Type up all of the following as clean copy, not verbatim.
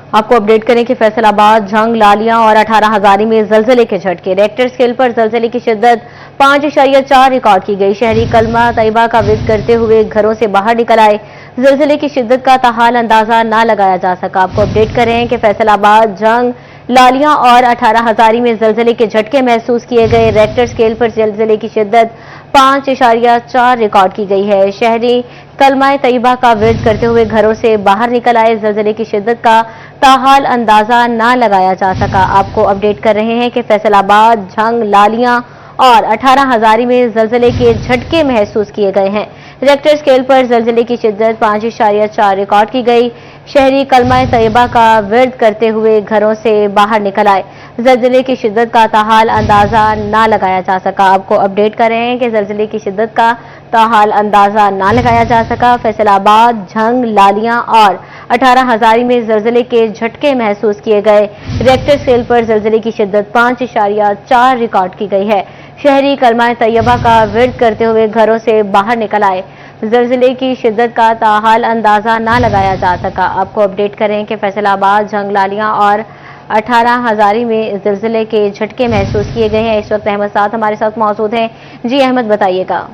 आपको अपडेट करें कि फैसलाबाद, झंग, लालियां और 18 हजारी में जलजले के झटके। रेक्टर स्केल पर जलजले की शिद्दत 5.4 रिकॉर्ड की गई। शहरी कलमा तैयबा का विद करते हुए घरों से बाहर निकल आए। जलजले की शिद्दत का ताहाल अंदाजा ना लगाया जा सका। आपको अपडेट करें कि फैसलाबाद, झंग, लालियां और 18 हजारी में जलजले के झटके महसूस किए गए। रेक्टर स्केल पर जलजले की शिद्दत 5.4 रिकॉर्ड की गई है। शहरी कलमा तैयबा का विर्द करते हुए घरों से बाहर निकल आए। जलजले की शिद्दत का ताहाल अंदाजा ना लगाया जा सका। आपको अपडेट कर रहे हैं कि फैसलाबाद, झंग, लालियां और 18 हजारी में जलजले के झटके महसूस किए गए हैं। रेक्टर स्केल पर जलजले की शिद्दत 5.4 रिकॉर्ड की गई। शहरी कलमा तैयबा का विर्द करते हुए घरों से बाहर निकल आए। जलजले की शिद्दत का ताहाल अंदाजा ना लगाया जा सका। आपको अपडेट कर रहे हैं कि जलजले की शिद्दत का ताहाल अंदाजा ना लगाया जा सका। फैसलाबाद, झंग, लालियां और 18 हजारी में जलजले के झटके महसूस किए गए। रेक्टर स्केल पर जलजले की शिद्दत 5.4 रिकॉर्ड की गई है। शहरी कलमा तैयबा का विर्द करते हुए घरों से बाहर निकल आए। जलजले की शिद्दत का ताहाल अंदाजा ना लगाया जा सका। आपको अपडेट करें कि फैसलाबाद, झंग, लालियां और 18 हजारी में जलजले के झटके महसूस किए गए हैं। इस वक्त अहमद साथ हमारे साथ मौजूद हैं। जी अहमद, बताइएगा।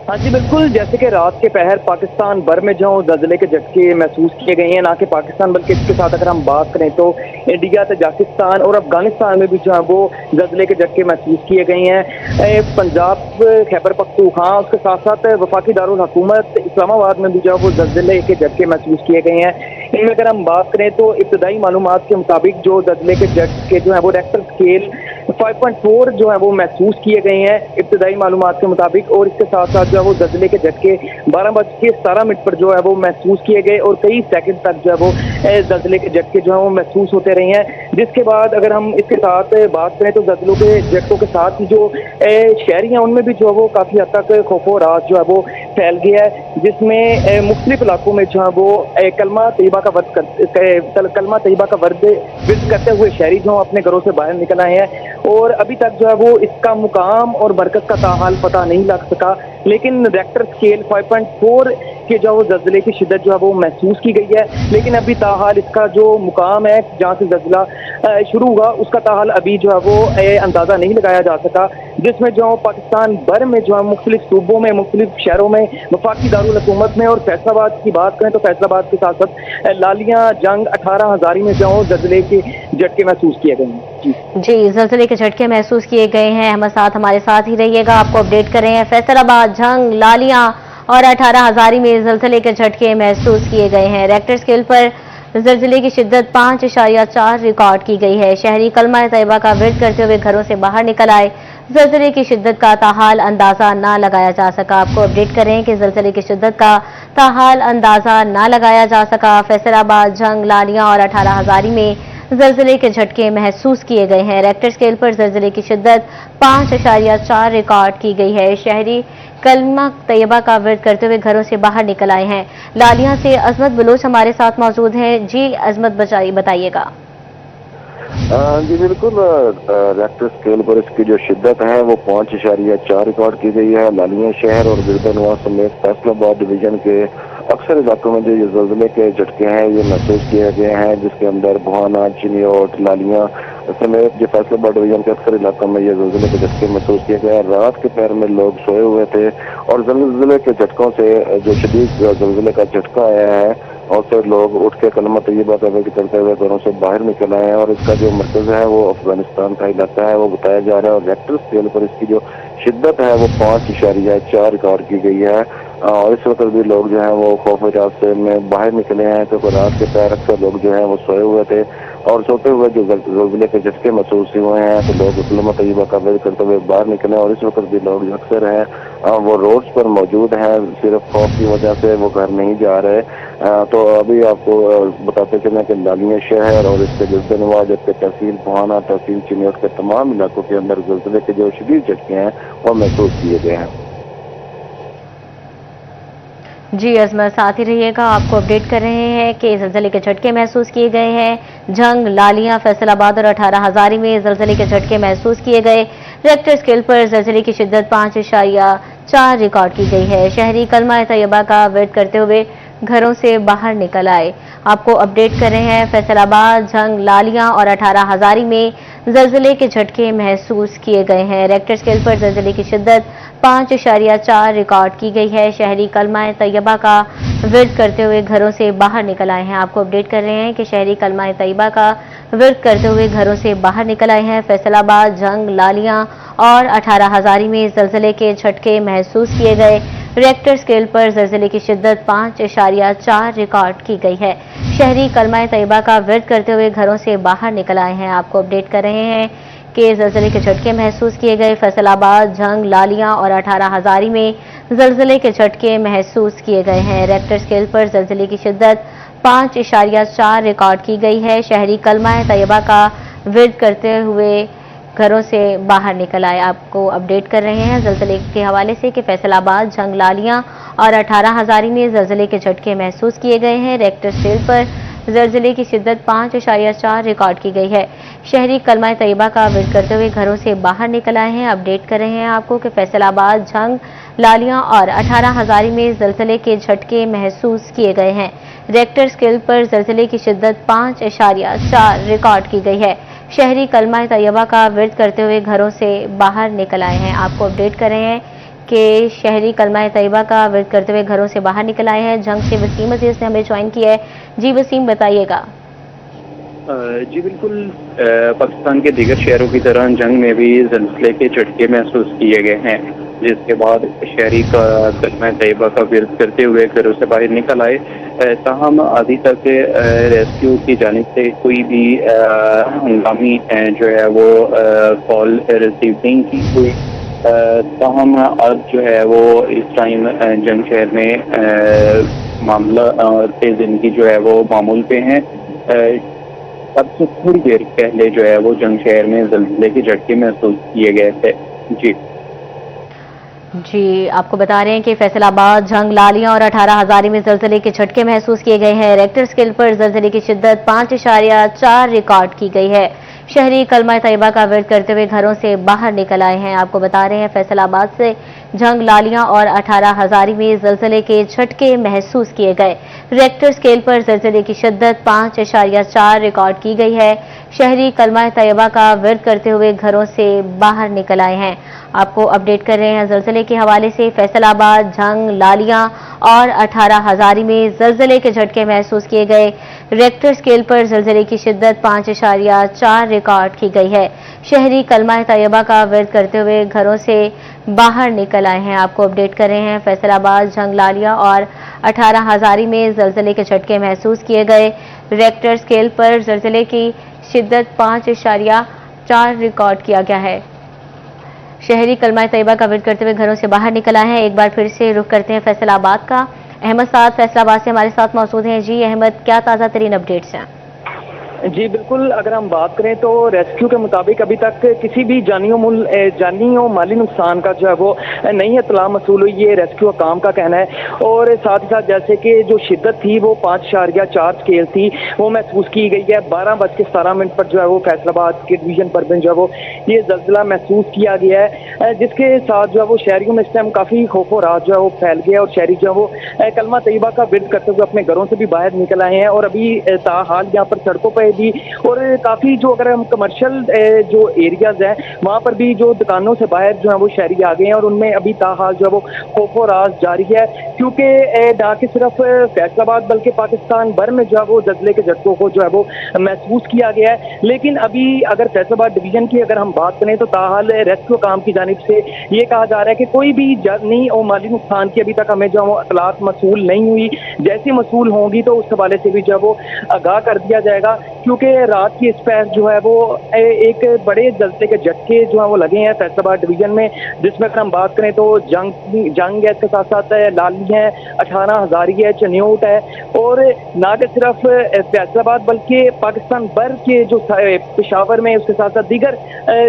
हाँ जी बिल्कुल, जैसे कि रात के पहर पाकिस्तान भर में जो जलजले के झटके महसूस किए गए हैं, ना कि पाकिस्तान बल्कि इसके साथ अगर हम बात करें तो इंडिया, तजाकिस्तान और अफगानिस्तान में भी जो है वो जलजले के झटके महसूस किए गए हैं। पंजाब, खैबर पख्तूनख्वा, उसके साथ साथ वफाकी दारुल हुकूमत इस्लामाबाद में भी जो है वो जलजले के झटके महसूस किए गए हैं। इनमें अगर हम बात करें तो इब्तदाई मालूमात के मुताबिक जो जलजले के झटके जो है वो रेक्टर स्केल 5.4 जो है वो महसूस किए गए हैं इब्तदाई मालूमात के मुताबिक। और इसके साथ साथ जो है वो जलजले के झटके 12:17 पर जो है वो महसूस किए गए और कई सेकंड तक जो है वो जलजले के झटके जो है वो महसूस होते रहे हैं। जिसके बाद अगर हम इसके साथ बात करें तो जलजलों के झटकों के साथ ही जो शहरी हैं उनमें भी जो है वो काफ़ी हद तक खौफो राज जो है वो फैल गया है, जिसमें मुख्तलिफ इलाकों में जो है वो कलमा तैयबा का वर्द करते हुए शहरी जो अपने घरों से बाहर निकल आए हैं। और अभी तक जो है वो इसका मुकाम और मरकज का ताहाल पता नहीं लग सका, लेकिन रेक्टर स्केल 5.4 के जो जलजले की शिद्दत जो है वो महसूस की गई है। लेकिन अभी ताहाल इसका जो मुकाम है जहाँ से जलजला शुरू हुआ उसका ताहाल अभी जो है वो अंदाज़ा नहीं लगाया जा सका, जिसमें जो पाकिस्तान भर में जो है मुख्तलिफ सूबों में, मुख्तलिफ शहरों में, वफाकी दारुल हुकूमत में और फैसलाबाद की बात करें तो फैसलाबाद के साथ साथ लालियां, जंग, 18 हजारी में जो जलजले के झटके महसूस किए गए हैं। जी, जलजले के झटके महसूस किए गए हैं। अहमद साथ हमारे साथ ही रहिएगा, आपको अपडेट कर रहे हैं। फैसलाबाद, झंग, लालियां और 18 हजारी में जलजले के झटके महसूस किए गए हैं। रेक्टर स्केल पर जलजले की शिद्दत 5.4 रिकॉर्ड की गई है। शहरी कलमा तैयबा का विर्द करते हुए घरों से बाहर निकल आए। जलजले की शिद्दत का ताहाल अंदाजा ना लगाया जा सका। आपको अपडेट करें कि जलजले की शिद्दत का ताहाल अंदाजा ना लगाया जा सका। फैसलाबाद, झंग, लालियां और 18 हजारी में जलजले के झटके महसूस किए गए हैं। रेक्टर स्केल पर जलजले की शिद्दत 5.4 रिकॉर्ड की गई है। शहरी कलमा तैयबा का विर्द करते हुए घरों से बाहर निकल आए हैं। लालियां से अजमत बलोच हमारे साथ मौजूद हैं। जी अजमत, बताइएगा। जी बिल्कुल, रेक्टर स्केल पर इसकी जो शिद्दत है वो 5.4 रिकॉर्ड की गई है। लालियां शहर और गिरदनवा समेत फैसलाबाद डिवीजन के अक्सर इलाकों में जो ये जलजले के झटके हैं ये महसूस किए गए हैं, जिसके अंदर बुहाना, चिनियोट, लालियां समेत जो फैसलाबाद डिवीजन के अक्सर इलाकों में ये जलजले के झटके महसूस किए गए। रात के पैर में लोग सोए हुए थे और जलजले के झटकों से जो शदीद जलजले का झटका आया है और फिर लोग उठ के कलमा तैयबा का विर्द करते हुए घरों से बाहर निकल आए हैं। और इसका जो मरकज है वो अफगानिस्तान का इलाका है वो बताया जा रहा है। और रेक्टर स्केल पर इसकी जो शिद्दत है वो 5.4 रिकॉर्ड की गई है। और इस वक्त भी लोग जो हैं वो खौफ से में बाहर निकले हैं, क्योंकि रात के पैर अक्सर लोग जो हैं वो सोए हुए थे और सोते हुए जो जलजले के झटके महसूस हुए हैं तो लोग कलमा तैयबा का विर्द करते हुए बाहर निकले। और इस वक्त भी लोग जो अक्सर हैं वो रोड्स पर मौजूद हैं, सिर्फ खौफ की वजह से वो घर नहीं जा रहे। तो अभी आपको बताते चलें कि लालियां शहर और इसके गिरदनवा, जबकि तहसील बुहाना, तहसील चिनियोट के तमाम इलाकों के अंदर जलजले के जो शदीद झटके हैं वो महसूस किए गए हैं। जी अजमत, साथ ही रहिएगा, आपको अपडेट कर रहे हैं कि जलजले के झटके महसूस किए गए हैं। झंग, लालियां, फैसलाबाद और 18 हजारी में जलजले के झटके महसूस किए गए। रेक्टर स्केल पर जलजले की शिद्दत 5.4 रिकॉर्ड की गई है। शहरी कलमा तैयबा का विर्द करते हुए घरों से बाहर निकल आए। आपको अपडेट कर रहे हैं। फैसल आबाद, झंग, लालियां और 18 हजारी में जल्जले के झटके महसूस किए गए हैं। रेक्टर स्केल पर जल्जले की शिद्दत 5.4 रिकॉर्ड की गई है। शहरी कलमा तैयबा का विर्द करते हुए घरों से बाहर निकल आए हैं। आपको अपडेट कर रहे हैं कि शहरी कलमा तैयबा का विर्द करते हुए घरों से बाहर निकल आए हैं। फैसलाबाद, झंग, लालियां और 18 हजारी में जल्जले के झटके महसूस किए गए। रेक्टर स्केल पर जल्जले की शिद्दत 5.4 रिकॉर्ड की गई है। शहरी कलमा तैयबा का विर्द करते हुए घरों से बाहर निकल आए हैं। आपको अपडेट कर रहे हैं कि जल्जले के झटके महसूस किए गए। फैसलाबाद, झंग, लालियां और 18 हजारी में जल्जले के झटके महसूस किए गए हैं। रेक्टर स्केल पर जल्जले की शिद्दत 5.4 रिकॉर्ड की गई है। शहरी कलमा तैयबा का विर्द करते हुए घरों से बाहर निकल आए। आपको अपडेट कर रहे हैं जल्जले के हवाले से कि फैसलाबाद, झंग, लालियां और 18 हजारी में जल्जले के झटके महसूस किए गए हैं। रेक्टर स्केल पर जल्जले की शिद्दत 5.4 रिकॉर्ड की गई है। शहरी कलमा तैयबा का विर्द करते हुए घरों से बाहर निकल आए हैं। अपडेट कर रहे हैं आपको कि फैसलाबाद, झंग, लालियां और 18 हजारी में जल्जले के झटके महसूस किए गए हैं। रेक्टर स्केल पर जल्जले की शिद्दत 5.4 रिकॉर्ड की गई है। शहरी कलमा तैयबा का विर्द करते हुए घरों से बाहर निकल आए हैं। आपको अपडेट कर रहे हैं कि शहरी कलमा तैयबा का विर्द करते हुए घरों से बाहर निकल आए हैं। झंग से वसीम अजीज ने हमें ज्वाइन किया है। जी वसीम, बताइएगा। जी बिल्कुल, पाकिस्तान के दीगर शहरों की तरह जंग में भी जल्जले के झटके महसूस किए गए हैं, जिसके बाद शहरी का कलमा तैयबा का विर्द करते हुए घरों से बाहर निकल आए। ताहम अभी तक रेस्क्यू की जानिब से कोई भी हंगामी जो है वो कॉल रिसीव नहीं की हुई। ताहम अब जो है वो इस टाइम जंग शहर में मामला तेज इनकी जो है वो मामूल पे हैं। अब से थोड़ी देर पहले जो है वो जंग शहर में जल्जले के झटके महसूस किए गए थे। जी, आपको बता रहे हैं कि फैसलाबाद, झंग, लालियां और 18 हजारी में जल्जले के झटके महसूस किए गए हैं। रेक्टर स्केल पर जल्जले की शिद्दत 5.4 रिकॉर्ड की गई है। शहरी कलमा तैयबा का विर्द करते हुए घरों से बाहर निकल आए हैं। आपको बता रहे हैं फैसलाबाद से झंग, लालियां और 18 हजारी में जल्जले के झटके महसूस किए गए। रेक्टर स्केल पर जल्जले की शिद्दत 5.4 रिकॉर्ड की गई है। शहरी कलमा तैयबा का विर्द करते हुए घरों से बाहर निकल आए हैं। आपको अपडेट कर रहे हैं जल्जले के हवाले से। फैसलाबाद, झंग, लालियां और 18 हजारी में जल्जले के झटके महसूस किए गए। रेक्टर स्केल पर जल्जले की शिद्दत 5.4 रिकॉर्ड की गई है। शहरी कलमा तैयबा का विर्द करते हुए घरों से बाहर निकल आए हैं। आपको अपडेट कर रहे हैं फैसलाबाद, झंग, लालियां और 18 हजारी में जल्जले के झटके महसूस किए गए। रेक्टर स्केल पर जल्जले की शिद्दत 5.4 रिकॉर्ड किया गया है। शहरी कलमा तैयबा का विर्द करते हुए घरों से बाहर निकल आए हैं। एक बार फिर से रुख करते हैं फैसलाबाद का। अहमद साहब फैसलाबाद से हमारे साथ मौजूद हैं। जी अहमद, क्या ताज़ा तरीन अपडेट्स हैं? जी बिल्कुल, अगर हम बात करें तो रेस्क्यू के मुताबिक अभी तक किसी भी जानी और माली नुकसान का जो है वो नई इत्तला मसूल हुई है, रेस्क्यू काम का कहना है। और साथ ही साथ जैसे कि जो शिद्दत थी वो 5.4 स्केल थी, वो महसूस की गई है। 12:17 पर जो है वो फैसलाबाद के डिवीजन पर जो है वो ये जल्जला महसूस किया गया है, जिसके साथ जो है वो शहरियों में इस टाइम काफ़ी खौफो राहत जो है वो फैल गया और शहरी जो है वो कलमा तैयबा का विर्द करते हुए अपने घरों से भी बाहर निकल आए हैं। और अभी ताहाल यहाँ पर सड़कों पर भी और काफी जो अगर हम कमर्शियल जो एरियाज हैं वहां पर भी जो दुकानों से बाहर जो है वो शहरी आ गए हैं और उनमें अभी ताहाल जो है वो खौफो राज जारी है, क्योंकि ना कि सिर्फ फैसलाबाद बल्कि पाकिस्तान भर में जो है वो जल्जले के झटकों को जो है वो महसूस किया गया है। लेकिन अभी अगर फैसलाबाद डिवीजन की अगर हम बात करें तो ताहाल रेस्क्यू काम की जानिब से ये कहा जा रहा है कि कोई भी जानी और माली नुकसान की अभी तक हमें जो है वो इतलात मसूल नहीं हुई। जैसी मसूल होंगी तो उस हवाले से भी जो है वो आगाह कर दिया जाएगा, क्योंकि रात की इस पैर जो है वो एक बड़े जल्जले के झटके जो है वो लगे हैं फैसलाबाद डिवीजन में, जिसमें अगर हम बात करें तो जंग है, इसके साथ साथ लाली है, 18 हजारी है, चन्योट है। और ना कि सिर्फ फैसलाबाद बल्कि पाकिस्तान भर के जो पेशावर में उसके साथ साथ दीगर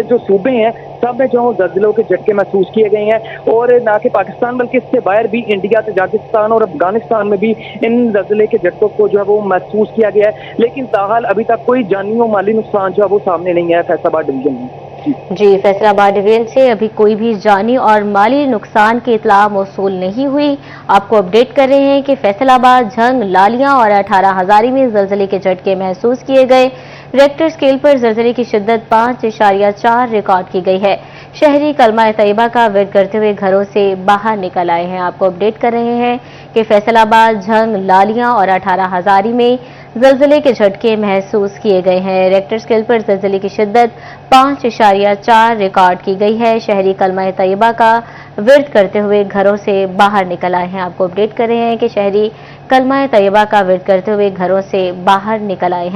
जो सूबे हैं सब में जो जल्जलों के झटके महसूस किए गए हैं। और ना कि पाकिस्तान बल्कि इससे बाहर भी इंडिया, तजाकिस्तान और अफगानिस्तान में भी इन जल्जले के झटकों को जो है वो महसूस किया गया है। लेकिन ताहाल अभी तक कोई जानी और माली नुकसान जो है वो सामने नहीं आया फैसलाबाद डिवीजन में। जी, फैसलाबाद डिवीजन से अभी कोई भी जानी और माली नुकसान की इतला मौसूल नहीं हुई। आपको अपडेट कर रहे हैं कि फैसलाबाद, झंग, लालियां और 18 हजारी में जलजले के झटके महसूस किए गए। रेक्टर स्केल पर जलजले की शिद्दत 5.4 रिकॉर्ड की गई है। शहरी कलमा तैयबा का विर्द करते हुए घरों से बाहर निकल आए हैं। आपको अपडेट कर रहे हैं कि फैसलाबाद, झंग, लालियां और 18 हजारी में जलजले के झटके महसूस किए गए हैं। रेक्टर स्केल पर जलजले की शिद्दत 5.4 रिकॉर्ड की गई है। शहरी कलमा तैयबा का विर्द करते हुए घरों से बाहर निकल आए हैं। आपको अपडेट कर रहे हैं कि शहरी कलमा तैयबा का विर्द करते हुए घरों से बाहर निकल आए हैं।